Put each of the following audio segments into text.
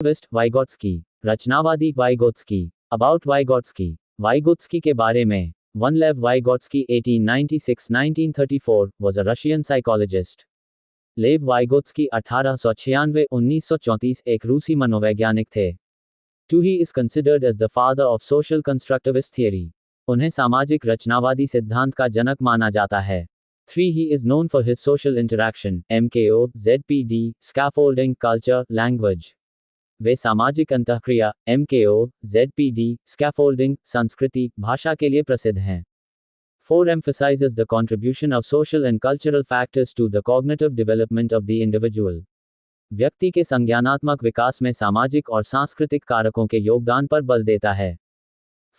Vygotsky, रचनावादी Vygotsky. About Vygotsky, Vygotsky के बारे में। One Lev Vygotsky 1896-1934 was a Russian psychologist. Lev Vygotsky 1896-1934 एक रूसी मनोवैज्ञानिक थे। 2 He is considered as the father of social constructivist theory. उन्हें सामाजिक रचनावादी सिद्धांत का जनक माना जाता है। 3 He is known for his social interaction, MKO, ZPD, scaffolding, culture, language. वे सामाजिक अंतःक्रिया, MKO, ZPD, scaffolding, संस्कृति, भाषा के लिए प्रसिद्ध हैं। 4 Emphasizes the contribution of social and cultural factors to the cognitive development of the individual. व्यक्ति के संज्ञानात्मक विकास में सामाजिक और सांस्कृतिक कारकों के योगदान पर बल देता है।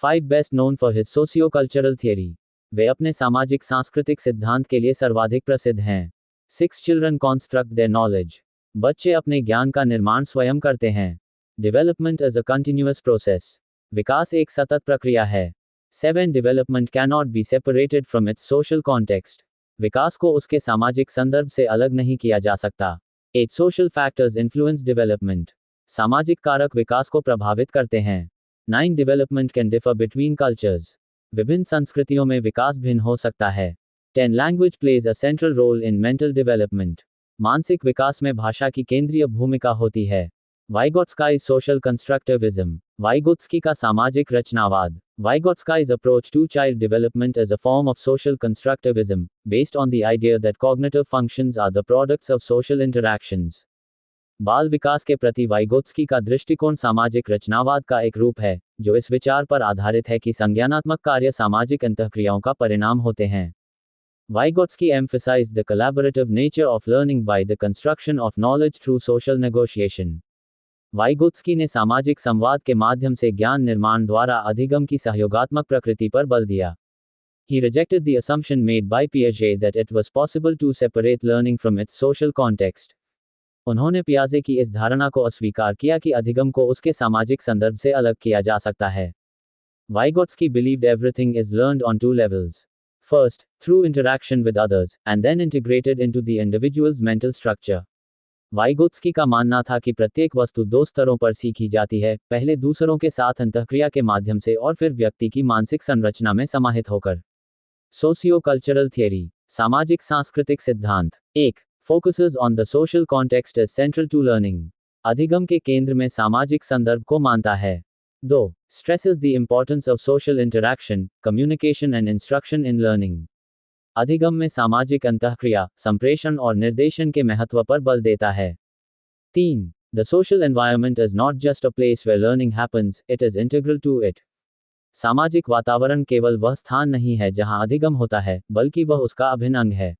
5 Best known for his socio-cultural theory. वे अपने सामाजिक सांस्कृतिक सिद्धांत के लिए सर्वाधिक प्रसिद्ध हैं। 6 Children construct their knowledge. बच्चे अपने ज्ञान का निर्माण स्वयं करते हैं। Development is a continuous process. विकास एक सतत प्रक्रिया है। 7 Development cannot be separated from its social context. विकास को उसके सामाजिक संदर्भ से अलग नहीं किया जा सकता। 8 Social factors influence development. सामाजिक कारक विकास को प्रभावित करते हैं। 9 Development can differ between cultures. विभिन्न संस्कृतियों में विकास भिन्न हो सकता है। 10 Language plays a central role in mental development. मानसिक विकास में भाषा की केंद्रीय भूमिका होती है। Vygotsky's social constructivism. वाइगोत्स्की का सामाजिक रचनावाद। Vygotsky's approach to child development is a form of social constructivism, based on the idea that cognitive functions are the products of social interactions. बाल विकास के प्रति वाइगोत्स्की का दृष्टिकोण सामाजिक रचनावाद का एक रूप है, जो इस विचार पर आधारित है कि संज्ञानात्मक कार्य सामाजिक अंतःक्रियाओं का परिणाम होते हैं। Vygotsky emphasized the collaborative nature of learning by the construction of knowledge through social negotiation. Vygotsky ने सामाजिक संवाद के माध्यम से ज्ञान निर्माण द्वारा अधिगम की सहयोगात्मक प्रकृति पर बल दिया। He rejected the assumption made by Piaget that it was possible to separate learning from its social context. उन्होंने पियाजे की इस धारणा को अस्वीकार किया कि अधिगम को उसके सामाजिक संदर्भ से अलग किया जा सकता है। Vygotsky believed everything is learned on 2 levels. First, through interaction with others, and then integrated into the individual's mental structure. Vygotsky का मानना था कि प्रत्येक वस्तु 2 स्तरों पर सीखी जाती है, पहले दूसरों के साथ अंतःक्रिया के माध्यम से और फिर व्यक्ति की मानसिक संरचना में समाहित होकर। सोशियो कल्चरल थियरी, सामाजिक सांस्कृतिक सिद्धांत। 1 Focuses on the social context as central to learning. अधिगम के केंद्र में सामाजिक संदर्भ को मानता है। 2 Stresses the importance of social interaction, communication and instruction in learning. अधिगम में सामाजिक अंतःक्रिया, संप्रेषण और निर्देशन के महत्व पर बल देता है। 3 The social environment is not just a place where learning happens, it is integral to it. सामाजिक वातावरण केवल वह स्थान नहीं है जहां अधिगम होता है, बल्कि वह उसका अभिन्न अंग है।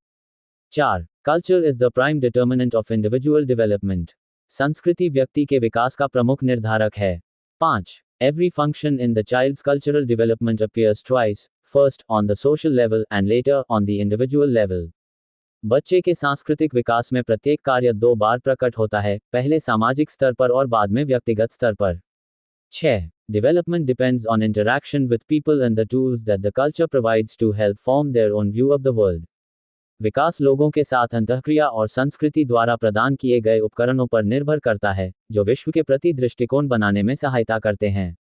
4 Culture is the prime determinant of individual development. संस्कृति व्यक्ति के विकास का प्रमुख निर्धारक है। 5 Every function in the child's cultural development appears twice, first on the social level and later on the individual level. बच्चे के सांस्कृतिक विकास में प्रत्येक कार्य 2 बार प्रकट होता है, पहले सामाजिक स्तर पर और बाद में व्यक्तिगत स्तर पर। 6 Development depends on interaction with people and the tools that the culture provides to help form their own view of the world. विकास लोगों के साथ अंतःक्रिया और संस्कृति द्वारा प्रदान किए गए उपकरणों पर निर्भर करता है, जो विश्व के प्रति दृष्टिकोण बनाने में सहायता करते हैं।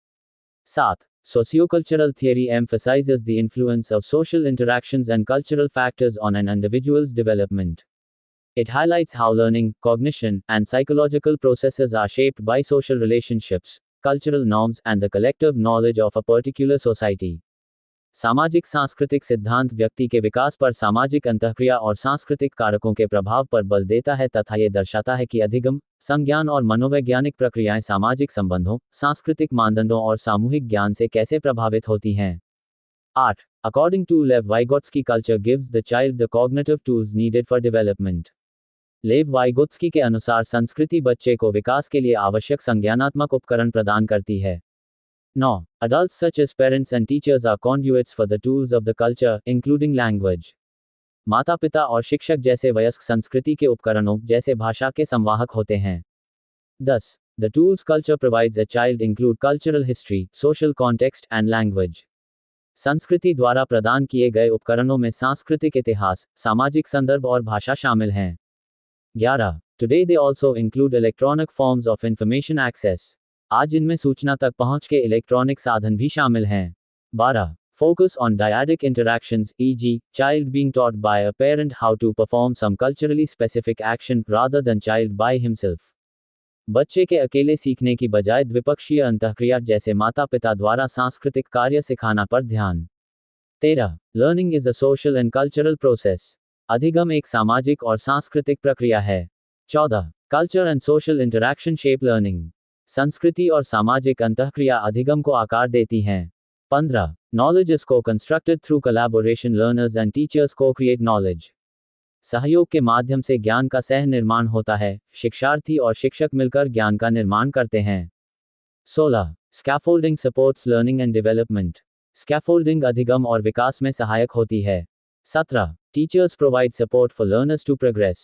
7 Sociocultural theory emphasizes the influence of social interactions and cultural factors on an individual's development. It highlights how learning, cognition, and psychological processes are shaped by social relationships, cultural norms, and the collective knowledge of a particular society. सामाजिक सांस्कृतिक सिद्धांत व्यक्ति के विकास पर सामाजिक अंतःक्रिया और सांस्कृतिक कारकों के प्रभाव पर बल देता है तथा ये दर्शाता है कि अधिगम, संज्ञान और मनोवैज्ञानिक प्रक्रियाएं सामाजिक संबंधों, सांस्कृतिक मानदंडों और सामूहिक ज्ञान से कैसे प्रभावित होती हैं। 8 According to Lev Vygotsky, culture gives the child the cognitive tools needed for development. लेव वाइगोत्स्की के अनुसार संस्कृति बच्चे को विकास के लिए आवश्यक संज्ञानात्मक उपकरण प्रदान करती है। 9 Adults such as parents and teachers are conduits for the tools of the culture, including language. माता पिता और शिक्षक जैसे वयस्क संस्कृति के उपकरणों जैसे भाषा के संवाहक होते हैं। 10 The tools culture provides a child include cultural history, social context, and language. संस्कृति द्वारा प्रदान किए गए उपकरणों में सांस्कृतिक इतिहास, सामाजिक संदर्भ और भाषा शामिल हैं। 11 Today they also include electronic forms of information access. आज इनमें सूचना तक पहुंच के इलेक्ट्रॉनिक साधन भी शामिल हैं। 12. Focus on dyadic interactions, e.g., child being taught by a parent how to perform some culturally specific action rather than child by himself. बच्चे के अकेले सीखने की बजाय द्विपक्षीय अंतःक्रिया जैसे माता पिता द्वारा सांस्कृतिक कार्य सिखाना पर ध्यान। 13. Learning is a social and cultural process. अधिगम एक सामाजिक और सांस्कृतिक प्रक्रिया है। 14. Culture and social interaction shape learning. संस्कृति और सामाजिक अंतःक्रिया अधिगम को आकार देती हैं। 15. Knowledge is co-constructed through collaboration. Learners and teachers co-create knowledge. सहयोग के माध्यम से ज्ञान का सह निर्माण होता है, शिक्षार्थी और शिक्षक मिलकर ज्ञान का निर्माण करते हैं। 16. Scaffolding supports learning and development. Scaffolding अधिगम और विकास में सहायक होती है। 17. Teachers provide support for learners to progress.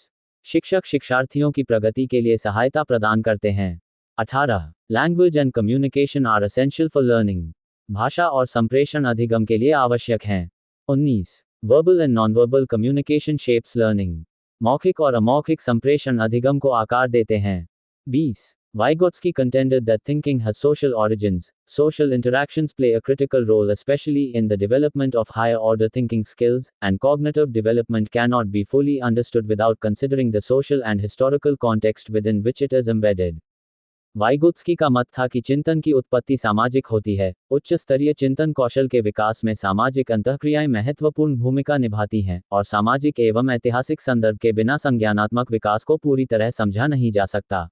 शिक्षक शिक्षार्थियों की प्रगति के लिए सहायता प्रदान करते हैं। 18. Language and communication are essential for learning. भाषा और संप्रेषण अधिगम के लिए आवश्यक हैं। 19. Verbal and non-verbal communication shapes learning. मौखिक और अमौखिक संप्रेषण अधिगम को आकार देते हैं। 20. Vygotsky contended that thinking has social origins. Social interactions play a critical role, especially in the development of higher order thinking skills, and cognitive development cannot be fully understood without considering the social and historical context within which it is embedded. Vygotsky का मत था कि चिंतन की उत्पत्ति सामाजिक होती है। उच्च स्तरीय चिंतन कौशल के विकास में सामाजिक अंतःक्रियाएं महत्वपूर्ण भूमिका निभाती हैं, और सामाजिक एवं ऐतिहासिक संदर्भ के बिना संज्ञानात्मक विकास को पूरी तरह समझा नहीं जा सकता।